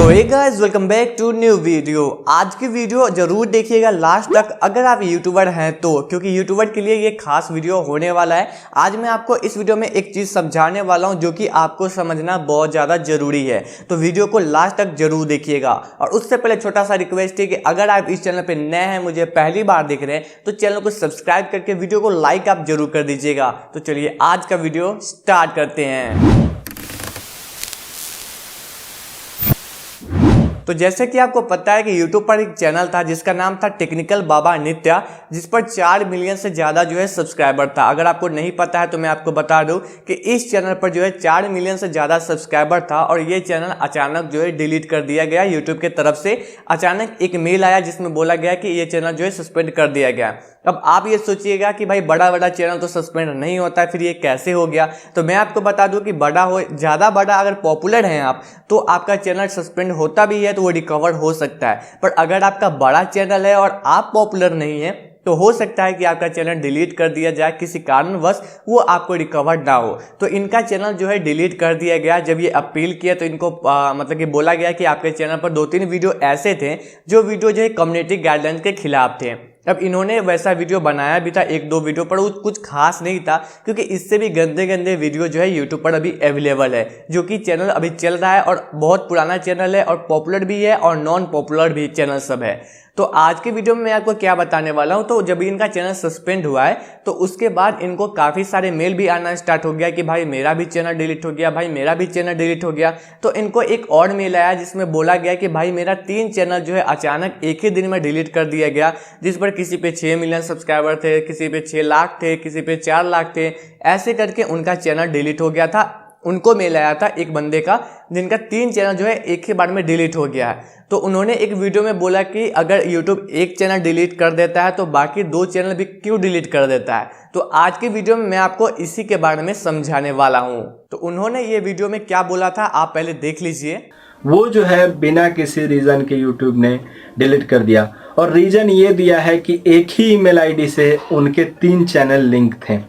तो hey guys, welcome back to new video. आज की वीडियो जरूर देखिएगा लास्ट तक अगर आप यूट्यूबर हैं तो, क्योंकि यूट्यूबर के लिए ये खास वीडियो होने वाला है। आज मैं आपको इस वीडियो में एक चीज समझाने वाला हूं जो कि आपको समझना बहुत ज्यादा जरूरी है, तो वीडियो को लास्ट तक जरूर देखिएगा। और उससे पहले छोटा सा रिक्वेस्ट है कि अगर आप इस चैनल पे नए हैं, मुझे पहली बार देख रहे हैं, तो चैनल को सब्सक्राइब करके वीडियो को लाइक आप जरूर कर दीजिएगा। तो चलिए आज का वीडियो स्टार्ट करते हैं। तो जैसे कि आपको पता है कि YouTube पर एक चैनल था जिसका नाम था टेक्निकल बाबा नित्या, जिस पर 4 मिलियन से ज़्यादा जो है सब्सक्राइबर था। अगर आपको नहीं पता है तो मैं आपको बता दूं कि इस चैनल पर जो है 4 मिलियन से ज़्यादा सब्सक्राइबर था और ये चैनल अचानक जो है डिलीट कर दिया गया YouTube के तरफ से। अचानक एक मेल आया जिसमें बोला गया कि ये चैनल जो है सस्पेंड कर दिया गया। अब आप ये सोचिएगा कि भाई बड़ा चैनल तो सस्पेंड नहीं होता है, फिर ये कैसे हो गया। तो मैं आपको बता दूं कि ज़्यादा बड़ा अगर पॉपुलर हैं आप, तो आपका चैनल सस्पेंड होता भी है तो वो रिकवर हो सकता है। पर अगर आपका बड़ा चैनल है और आप पॉपुलर नहीं है तो हो सकता है कि आपका चैनल डिलीट कर दिया जाए किसी कारणवश, वो आपको रिकवर ना हो। तो इनका चैनल जो है डिलीट कर दिया गया। जब ये अपील किया तो इनको मतलब कि बोला गया कि आपके चैनल पर 2-3 वीडियो ऐसे थे जो वीडियो जो है कम्युनिटी गाइडलाइंस के खिलाफ थे। अब इन्होंने वैसा वीडियो बनाया भी था, 1-2 वीडियो, पर वो कुछ खास नहीं था क्योंकि इससे भी गंदे वीडियो जो है यूट्यूब पर अभी अवेलेबल है, जो कि चैनल अभी चल रहा है और बहुत पुराना चैनल है और पॉपुलर भी है और नॉन पॉपुलर भी चैनल सब है। तो आज के वीडियो में मैं आपको क्या बताने वाला हूं, तो जब इनका चैनल सस्पेंड हुआ है तो उसके बाद इनको काफ़ी सारे मेल भी आना स्टार्ट हो गया कि भाई मेरा भी चैनल डिलीट हो गया, भाई मेरा भी चैनल डिलीट हो गया। तो इनको एक और मेल आया जिसमें बोला गया कि भाई मेरा 3 चैनल जो है अचानक एक ही दिन में डिलीट कर दिया गया, जिस पर किसी पे 6 मिलियन सब्सक्राइबर थे, किसी पे 6 लाख थे, किसी पे 4 लाख थे। ऐसे करके उनका चैनल डिलीट हो गया था। उनको मेल आया था एक बंदे का जिनका 3 चैनल जो है एक ही बार में डिलीट हो गया है। तो उन्होंने एक वीडियो में बोला कि अगर YouTube एक चैनल डिलीट कर देता है तो बाकी 2 चैनल भी क्यों डिलीट कर देता है। तो आज की वीडियो में मैं आपको इसी के बारे में समझाने वाला हूँ। तो उन्होंने ये वीडियो में क्या बोला था आप पहले देख लीजिए। वो जो है बिना किसी रीज़न के YouTube ने डिलीट कर दिया और रीज़न ये दिया है कि एक ही ईमेल आईडी से उनके 3 चैनल लिंक थे।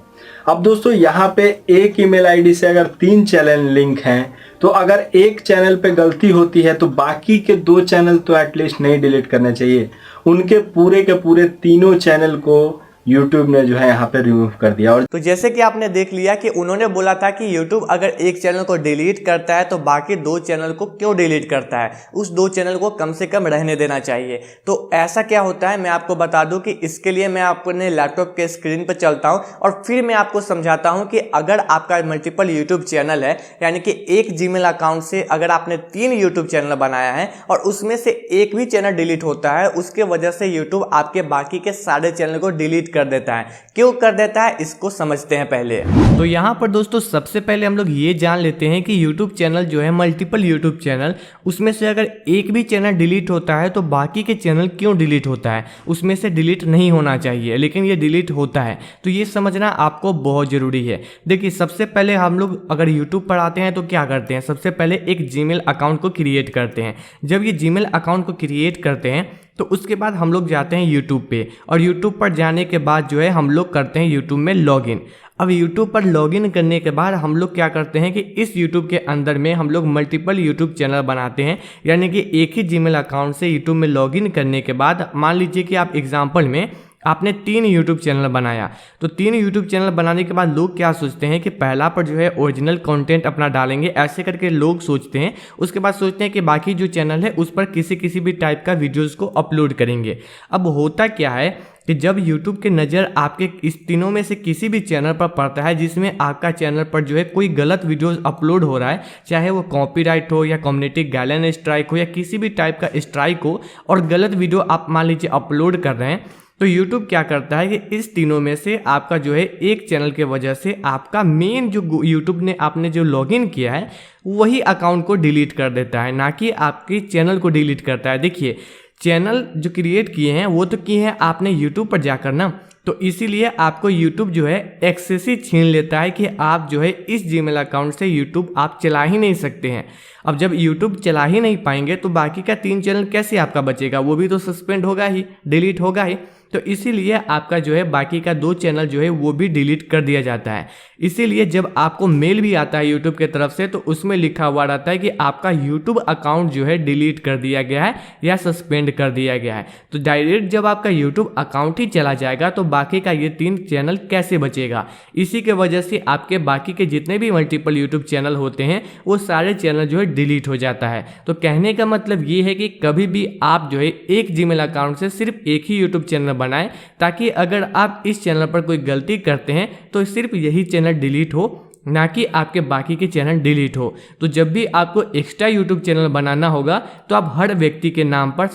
अब दोस्तों यहाँ पे एक ईमेल आईडी से अगर 3 चैनल लिंक हैं तो अगर एक चैनल पे गलती होती है तो बाकी के 2 चैनल तो एटलीस्ट नहीं डिलीट करने चाहिए। उनके पूरे के पूरे तीनों चैनल को YouTube ने जो है यहाँ पे रिमूव कर दिया। और तो जैसे कि आपने देख लिया कि उन्होंने बोला था कि YouTube अगर एक चैनल को डिलीट करता है तो बाकी 2 चैनल को क्यों डिलीट करता है, उस 2 चैनल को कम से कम रहने देना चाहिए। तो ऐसा क्या होता है मैं आपको बता दूं कि इसके लिए मैं अपने लैपटॉप के स्क्रीन पर चलता हूं और फिर मैं आपको समझाता हूं कि अगर आपका मल्टीपल यूट्यूब चैनल है, यानी कि एक जीमेल अकाउंट से अगर आपने 3 यूट्यूब चैनल बनाया है और उसमें से एक भी चैनल डिलीट होता है, उसके वजह से यूट्यूब आपके बाकी के सारे चैनल को डिलीट कर देता है। क्यों कर देता है इसको समझते हैं पहले। तो यहाँ पर दोस्तों सबसे पहले हम लोग ये जान लेते हैं कि YouTube चैनल जो है मल्टीपल YouTube चैनल, उसमें से अगर एक भी चैनल डिलीट होता है तो बाकी के चैनल क्यों डिलीट होता है। उसमें से डिलीट नहीं होना चाहिए लेकिन ये डिलीट होता है, तो ये समझना आपको बहुत ज़रूरी है। देखिए सबसे पहले हम लोग अगर YouTube पर आते हैं तो क्या करते हैं, सबसे पहले एक जीमेल अकाउंट को क्रिएट करते हैं। जब ये जीमेल अकाउंट को क्रिएट करते हैं तो उसके बाद हम लोग जाते हैं YouTube पे और YouTube पर जाने के बाद जो है हम लोग करते हैं YouTube में लॉगिन। अब YouTube पर लॉगिन करने के बाद हम लोग क्या करते हैं कि इस YouTube के अंदर में हम लोग मल्टीपल YouTube चैनल बनाते हैं, यानी कि एक ही जीमेल अकाउंट से YouTube में लॉगिन करने के बाद मान लीजिए कि आप एग्जाम्पल में आपने 3 YouTube चैनल बनाया, तो 3 YouTube चैनल बनाने के बाद लोग क्या सोचते हैं कि पहला पर जो है ओरिजिनल कंटेंट अपना डालेंगे, ऐसे करके लोग सोचते हैं। उसके बाद सोचते हैं कि बाकी जो चैनल है उस पर किसी भी टाइप का वीडियोस को अपलोड करेंगे। अब होता क्या है कि जब YouTube की नज़र आपके इस तीनों में से किसी भी चैनल पर पड़ता है जिसमें आपका चैनल पर जो है कोई गलत वीडियोस अपलोड हो रहा है, चाहे वो कॉपीराइट हो या कम्युनिटी गाइडलाइन स्ट्राइक हो या किसी भी टाइप का स्ट्राइक हो, और गलत वीडियो आप मान लीजिए अपलोड कर रहे हैं, तो YouTube क्या करता है कि इस तीनों में से आपका जो है एक चैनल के वजह से आपका मेन जो YouTube ने आपने जो लॉगिन किया है वही अकाउंट को डिलीट कर देता है, ना कि आपके चैनल को डिलीट करता है। देखिए चैनल जो क्रिएट किए हैं वो तो किए हैं आपने YouTube पर जाकर ना, तो इसीलिए आपको YouTube जो है एक्सेस ही छीन लेता है कि आप जो है इस जीमेल अकाउंट से YouTube आप चला ही नहीं सकते हैं। अब जब YouTube चला ही नहीं पाएंगे तो बाकी का 3 चैनल कैसे आपका बचेगा, वो भी तो सस्पेंड होगा ही, डिलीट होगा ही। तो इसीलिए आपका जो है बाकी का 2 चैनल जो है वो भी डिलीट कर दिया जाता है। इसीलिए जब आपको मेल भी आता है यूट्यूब की तरफ से तो उसमें लिखा हुआ रहता है कि आपका यूट्यूब अकाउंट जो है डिलीट कर दिया गया है या सस्पेंड कर दिया गया है। तो डायरेक्ट जब आपका यूट्यूब अकाउंट ही चला जाएगा तो बाकी का ये 3 चैनल कैसे बचेगा। इसी के वजह से आपके बाकी के जितने भी मल्टीपल यूट्यूब चैनल होते हैं वो सारे चैनल जो है डिलीट हो जाता है। तो कहने का मतलब ये है कि कभी भी आप जो है एक जीमेल अकाउंट से सिर्फ एक ही यूट्यूब चैनल बनाएं, ताकि अगर आप इस चैनल पर कोई गलती करते हैं तो सिर्फ यही चैनल डिलीट हो, ना कि आपके बाकी के चैनल डिलीट हो। तो जब भी आपको एक्स्ट्रा यूट्यूब चैनल बनाना होगा तो आप हर व्यक्ति के नाम पर,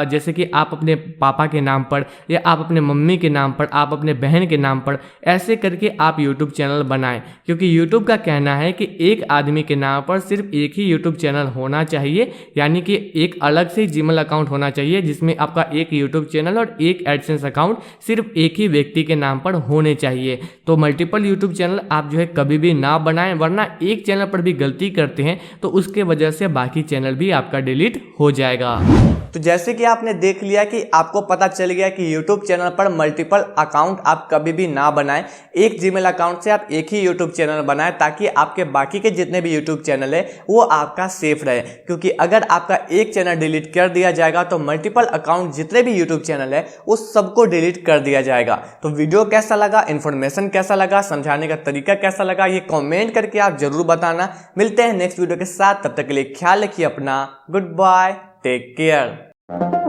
जैसे कि आप अपने पापा के नाम पर या आप अपने मम्मी के नाम पर, आप अपने बहन के नाम पर, ऐसे करके आप यूट्यूब चैनल बनाएं। क्योंकि यूट्यूब का कहना है कि एक आदमी के नाम पर सिर्फ एक ही यूट्यूब चैनल होना चाहिए, यानी कि एक अलग से जीमेल अकाउंट होना चाहिए जिसमें आपका एक यूट्यूब चैनल और एक एडसेंस अकाउंट सिर्फ एक ही व्यक्ति के नाम पर होने चाहिए। तो मल्टीपल यूट्यूब चैनल आप जो है कभी भी ना बनाएं, वरना एक चैनल पर भी गलती करते हैं तो उसके वजह से बाकी चैनल भी आपका डिलीट हो जाएगा। तो जैसे कि आपने देख लिया कि आपको पता चल गया कि YouTube चैनल पर मल्टीपल अकाउंट आप कभी भी ना बनाएं, एक जीमेल अकाउंट से आप एक ही YouTube चैनल बनाएं, ताकि आपके बाकी के जितने भी YouTube चैनल है वो आपका सेफ रहे। क्योंकि अगर आपका एक चैनल डिलीट कर दिया जाएगा तो मल्टीपल अकाउंट जितने भी YouTube चैनल है वो सबको डिलीट कर दिया जाएगा। तो वीडियो कैसा लगा, इन्फॉर्मेशन कैसा लगा, समझाने का तरीका कैसा लगा, ये कमेंट करके आप जरूर बताना। मिलते हैं नेक्स्ट वीडियो के साथ, तब तक के लिए ख्याल रखिए अपना। Good bye, take care.